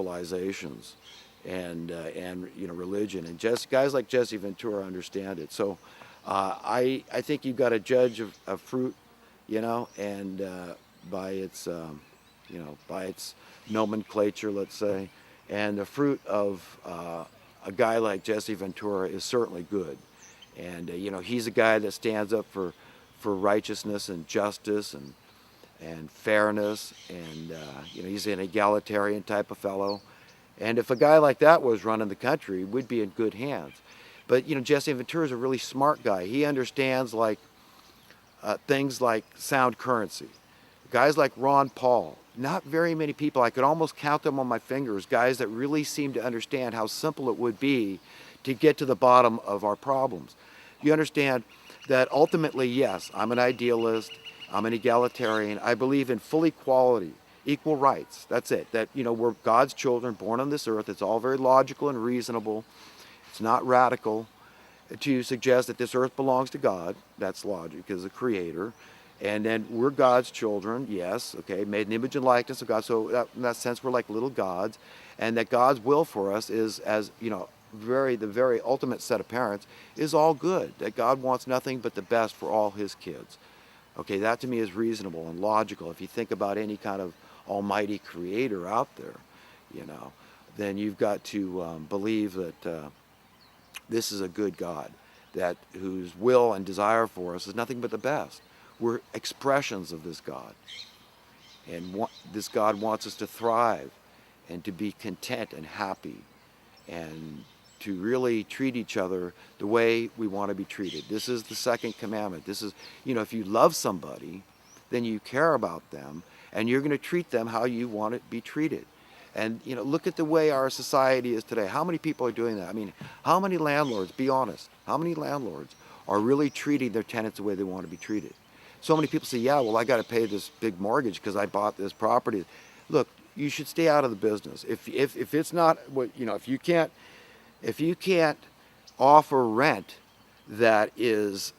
civilizations and religion. And guys like Jesse Ventura understand it. So I think you've got to judge a fruit, and by its by its nomenclature, let's say. And the fruit of a guy like Jesse Ventura is certainly good. And he's a guy that stands up for righteousness and justice and fairness, and he's an egalitarian type of fellow. And if a guy like that was running the country, we'd be in good hands. But Jesse Ventura is a really smart guy. He understands things like sound currency. Guys like Ron Paul, not very many people, I could almost count them on my fingers, guys that really seem to understand how simple it would be to get to the bottom of our problems. You understand that ultimately, yes, I'm an idealist, I'm an egalitarian, I believe in full equality, equal rights, that's it. That, we're God's children born on this earth, it's all very logical and reasonable, it's not radical to suggest that this earth belongs to God, that's logic as a creator, and then we're God's children, yes, okay, made in the image and likeness of God, so in that sense we're like little gods, and that God's will for us is, as the very ultimate set of parents, is all good, that God wants nothing but the best for all his kids. Okay, that to me is reasonable and logical. If you think about any kind of almighty creator out there, then you've got to believe that this is a good God, that whose will and desire for us is nothing but the best. We're expressions of this God. And this God wants us to thrive and to be content and happy and to really treat each other the way we want to be treated. This is the second commandment. This is, if you love somebody, then you care about them and you're going to treat them how you want to be treated. And, look at the way our society is today. How many people are doing that? I mean, how many landlords, be honest, how many landlords are really treating their tenants the way they want to be treated? So many people say, yeah, well, I got to pay this big mortgage because I bought this property. Look, you should stay out of the business. If it's not what, if you can't offer rent that is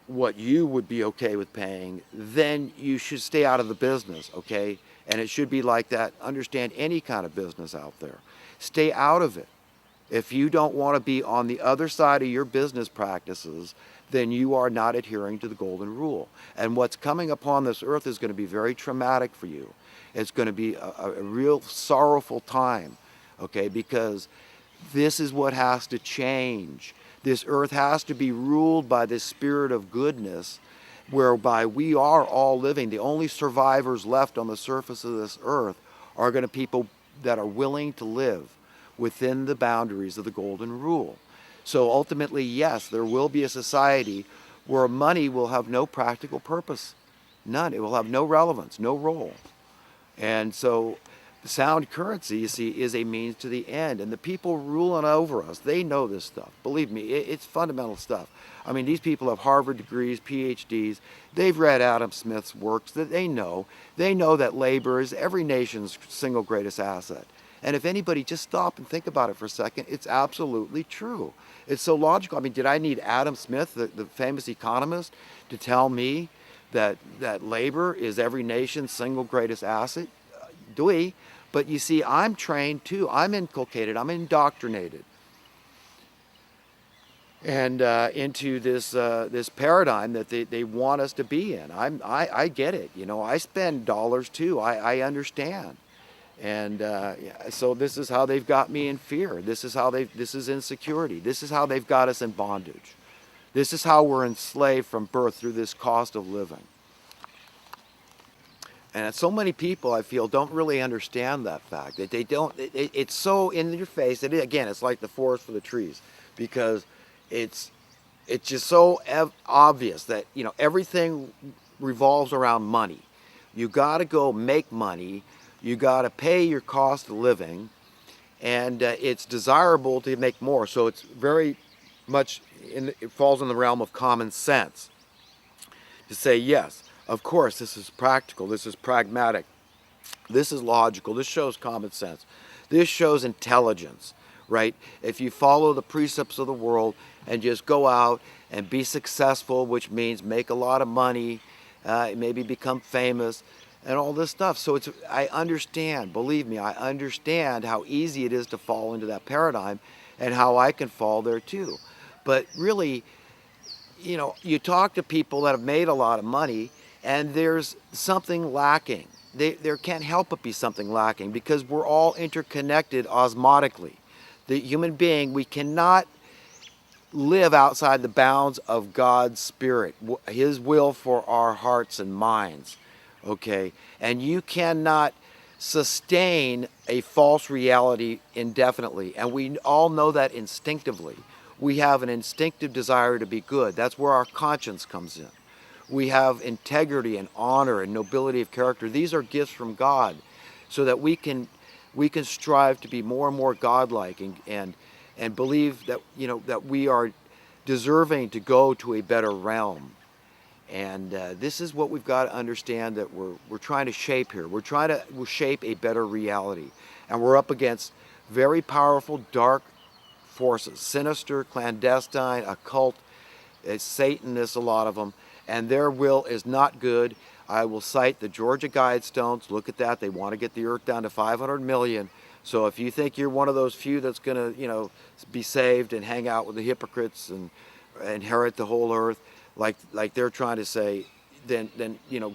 what you would be okay with paying, then you should stay out of the business, okay? And it should be like that. Understand any kind of business out there. Stay out of it. If you don't want to be on the other side of your business practices, then you are not adhering to the golden rule. And what's coming upon this earth is going to be very traumatic for you. It's going to be a real sorrowful time, okay? Because this is what has to change. This earth has to be ruled by this spirit of goodness, whereby we are all living. The only survivors left on the surface of this earth are going to be people that are willing to live within the boundaries of the golden rule. So ultimately, yes, there will be a society where money will have no practical purpose. None. It will have no relevance, no role. And so sound currency, you see, is a means to the end. And the people ruling over us, they know this stuff. Believe me, it's fundamental stuff. I mean, these people have Harvard degrees, PhDs. They've read Adam Smith's works. That they know. They know that labor is every nation's single greatest asset. And if anybody just stop and think about it for a second, it's absolutely true. It's so logical. I mean, did I need Adam Smith, the famous economist, to tell me that labor is every nation's single greatest asset? Do we? But you see, I'm trained too. I'm inculcated. I'm indoctrinated. And into this paradigm that they want us to be in. I get it. I spend dollars too. I understand. And so this is how they've got me in fear. This is insecurity. This is how they've got us in bondage. This is how we're enslaved from birth through this cost of living. And so many people, I feel, don't really understand that fact. That they don't. It's so in your face. That again, it's like the forest for the trees, because it's just so obvious that everything revolves around money. You got to go make money. You got to pay your cost of living, and it's desirable to make more. So it's very much it falls in the realm of common sense to say yes. Of course, this is practical, this is pragmatic, this is logical, this shows common sense, this shows intelligence, right? If you follow the precepts of the world and just go out and be successful, which means make a lot of money, maybe become famous, and all this stuff. So I understand, believe me, I understand how easy it is to fall into that paradigm and how I can fall there too. But really, you talk to people that have made a lot of money and there's something lacking. There can't help but be something lacking because we're all interconnected osmotically. The human being, we cannot live outside the bounds of God's Spirit, His will for our hearts and minds. Okay? And you cannot sustain a false reality indefinitely. And we all know that instinctively. We have an instinctive desire to be good. That's where our conscience comes in. We have integrity and honor and nobility of character. These are gifts from God so that we can strive to be more and more godlike and believe that that we are deserving to go to a better realm. And this is what we've got to understand, that we're trying to shape here. We're trying to shape a better reality. And we're up against very powerful dark forces, sinister, clandestine, occult, Satanists, a lot of them, and their will is not good. I will cite the Georgia Guidestones. Look at that. They want to get the earth down to 500 million. So if you think you're one of those few that's going to, be saved and hang out with the hypocrites and inherit the whole earth, like they're trying to say, then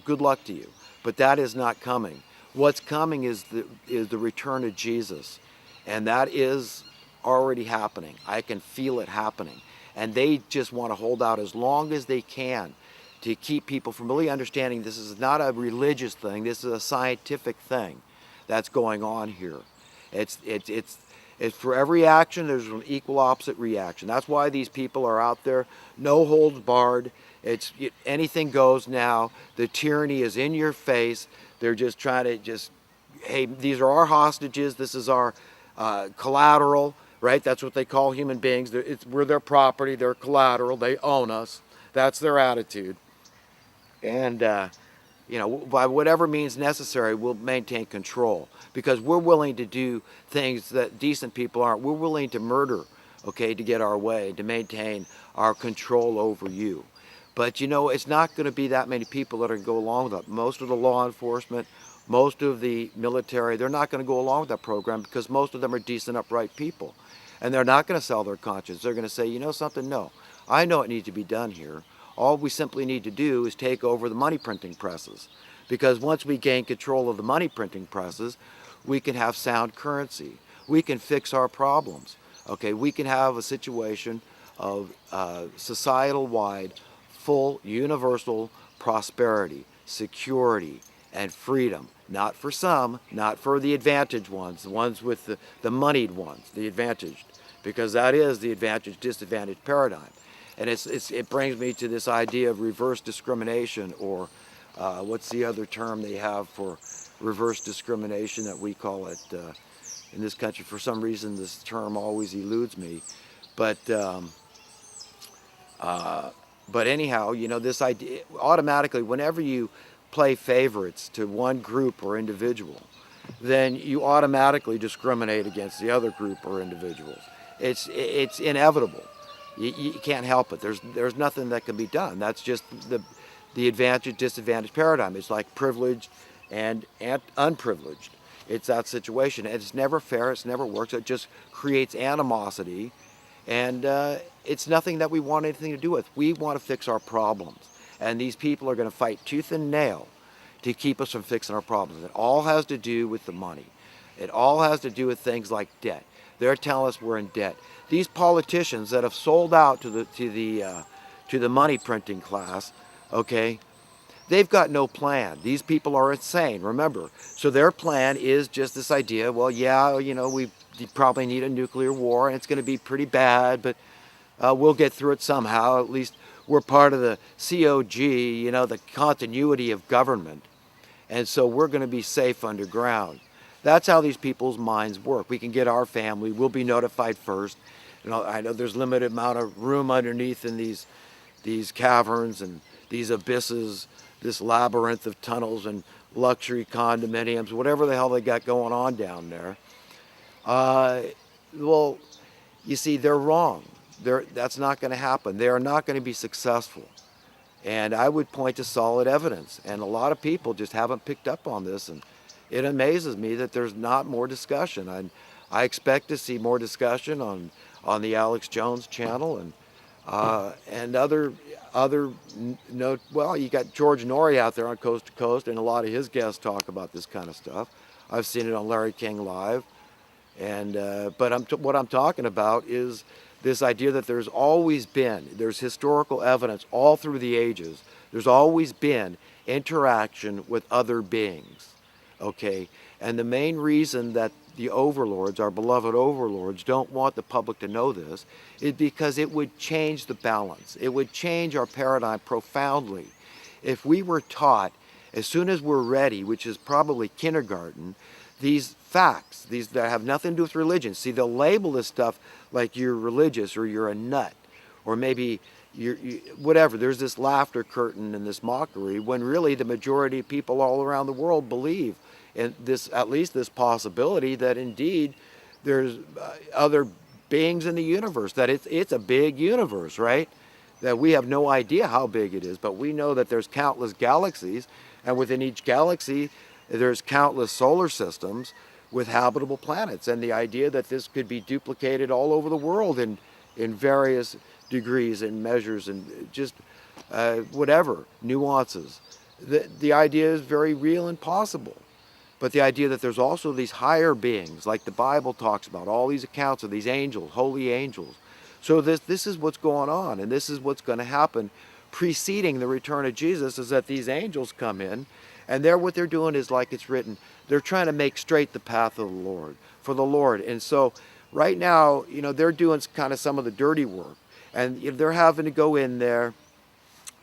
good luck to you. But that is not coming. What's coming is the return of Jesus, and that is already happening. I can feel it happening, and they just want to hold out as long as they can to keep people from really understanding this is not a religious thing. This is a scientific thing that's going on here. It's for every action, there's an equal opposite reaction. That's why these people are out there, no holds barred. Anything goes now. The tyranny is in your face. They're just trying to hey, these are our hostages. This is our collateral, right? That's what they call human beings. We're their property. They're collateral. They own us. That's their attitude. And by whatever means necessary, we'll maintain control because we're willing to do things that decent people aren't. We're willing to murder, okay, to get our way, to maintain our control over you. But it's not going to be that many people that are going to go along with it. Most of the law enforcement, most of the military, they're not going to go along with that program because most of them are decent, upright people. And they're not going to sell their conscience. They're going to say, something? No, I know it needs to be done here. All we simply need to do is take over the money printing presses. Because once we gain control of the money printing presses, we can have sound currency. We can fix our problems. Okay, we can have a situation of societal-wide, full, universal prosperity, security, and freedom. Not for some, not for the advantaged ones, the ones with the moneyed ones, the advantaged. Because that is the advantage-disadvantage paradigm. And it brings me to this idea of reverse discrimination, or what's the other term they have for reverse discrimination that we call it in this country? For some reason, this term always eludes me. But anyhow, this idea, automatically, whenever you play favorites to one group or individual, then you automatically discriminate against the other group or individuals. It's inevitable. You can't help it. There's nothing that can be done. That's just the advantage-disadvantage paradigm. It's like privileged and unprivileged. It's that situation. And it's never fair. It's never works. It just creates animosity. And it's nothing that we want anything to do with. We want to fix our problems. And these people are going to fight tooth and nail to keep us from fixing our problems. It all has to do with the money. It all has to do with things like debt. They're telling us we're in debt. These politicians that have sold out to the money printing class, okay, they've got no plan. These people are insane, remember. So their plan is just this idea, well, yeah, we probably need a nuclear war and it's going to be pretty bad, but we'll get through it somehow. At least we're part of the COG, the continuity of government. And so we're going to be safe underground. That's how these people's minds work. We can get our family. We'll be notified first. I know there's limited amount of room underneath in these caverns and these abysses, this labyrinth of tunnels and luxury condominiums, whatever the hell they got going on down there. Well, you see, they're wrong. That's not going to happen. They are not going to be successful. And I would point to solid evidence. And a lot of people just haven't picked up on this. And it amazes me that there's not more discussion. I expect to see more discussion on the Alex Jones channel and other no, well, you got George Norrie out there on Coast to Coast, and a lot of his guests talk about this kind of stuff. I've seen it on Larry King Live. And but what I'm talking about is this idea that there's historical evidence all through the ages. There's always been interaction with other beings, okay? And the main reason that the overlords, our beloved overlords, don't want the public to know this is because it would change the balance. It would change our paradigm profoundly. If we were taught, as soon as we're ready, which is probably kindergarten, these facts, these that have nothing to do with religion. See, they'll label this stuff like you're religious or you're a nut, or maybe whatever. There's this laughter curtain and this mockery when really the majority of people all around the world believe in this, at least this possibility that indeed there's other beings in the universe, that it's a big universe, right? That we have no idea how big it is, but we know that there's countless galaxies, and within each galaxy there's countless solar systems with habitable planets, and the idea that this could be duplicated all over the world in various degrees and measures and just whatever nuances. The idea is very real and possible. But the idea that there's also these higher beings, like the Bible talks about, all these accounts of these angels, holy angels. So this is what's going on, and this is what's going to happen preceding the return of Jesus, is that these angels come in, and what they're doing is, like it's written, they're trying to make straight the path of the Lord, for the Lord. And so right now, they're doing kind of some of the dirty work. And they're having to go in there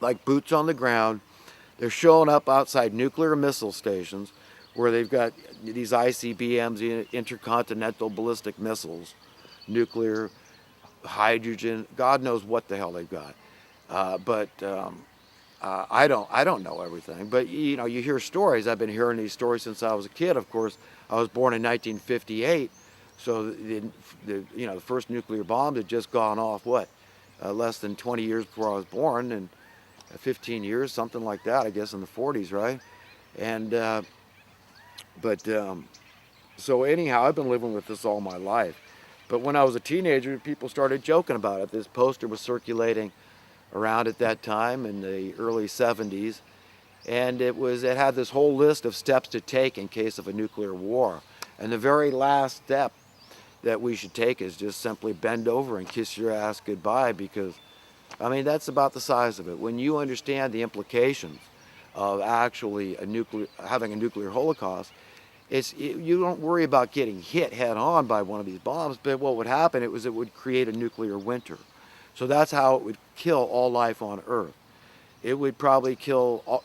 like boots on the ground. They're showing up outside nuclear missile stations where they've got these ICBMs, intercontinental ballistic missiles, nuclear, hydrogen, God knows what the hell they've got. I don't know everything, but you hear stories. I've been hearing these stories since I was a kid. Of course, I was born in 1958, so the first nuclear bomb had just gone off less than 20 years before I was born, and 15 years, something like that, I guess, in the 40s, right? And so anyhow, I've been living with this all my life. But when I was a teenager, people started joking about it. This poster was circulating around at that time in the early 70s, and it had this whole list of steps to take in case of a nuclear war. And the very last step that we should take is just simply bend over and kiss your ass goodbye, because that's about the size of it. When you understand the implications of actually having a nuclear holocaust, you don't worry about getting hit head on by one of these bombs, but what would happen it would create a nuclear winter. So that's how it would kill all life on Earth. It would probably kill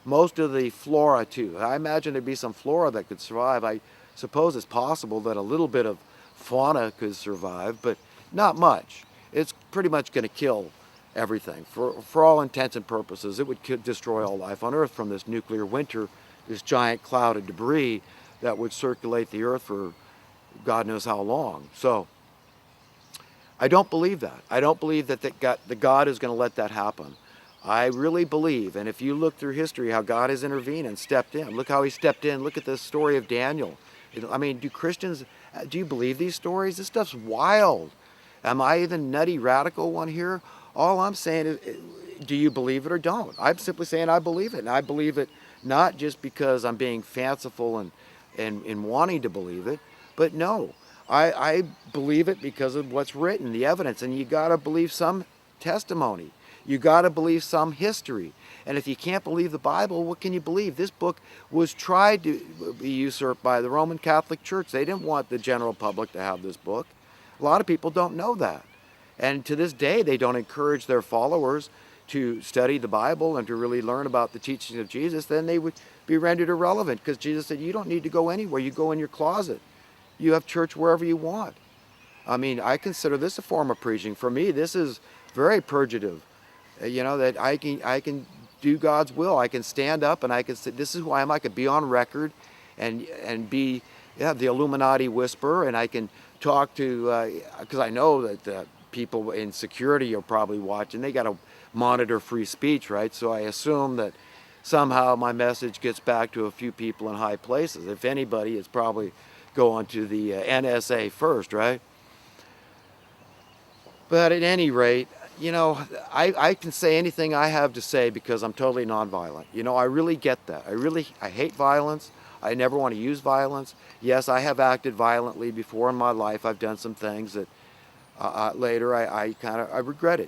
most of the flora too. I imagine there'd be some flora that could survive. I suppose it's possible that a little bit of fauna could survive, but not much. It's pretty much going to kill everything. For all intents and purposes, it would destroy all life on Earth from this nuclear winter, this giant cloud of debris that would circulate the Earth for God knows how long. So I don't believe that. I don't believe that the God is going to let that happen. I really believe, and if you look through history, how God has intervened and stepped in. Look how he stepped in. Look at the story of Daniel. Do Christians, do you believe these stories? This stuff's wild. Am I the nutty radical one here? All I'm saying is, do you believe it or don't? I'm simply saying I believe it. And I believe it not just because I'm being fanciful and wanting to believe it, but no. I believe it because of what's written, the evidence. And you got to believe some testimony. You got to believe some history. And if you can't believe the Bible, what can you believe? This book was tried to be usurped by the Roman Catholic Church. They didn't want the general public to have this book. A lot of people don't know that. And to this day, they don't encourage their followers to study the Bible and to really learn about the teachings of Jesus. Then they would be rendered irrelevant, because Jesus said, you don't need to go anywhere. You go in your closet. You have church wherever you want. I consider this a form of preaching. For me, this is very purgative. That I can do God's will. I can stand up and I can say, this is who I am. I could be on record and be the Illuminati whisperer, and I can talk to, because I know that the people in security are probably watching. They got a monitor free speech, right? So I assume that somehow my message gets back to a few people in high places. If anybody, it's probably going to the NSA first, right? But at any rate, you know, I can say anything I have to say because I'm totally nonviolent. You know, I really get that. I hate violence. I never want to use violence. Yes, I have acted violently before in my life. I've done some things that later I regret it.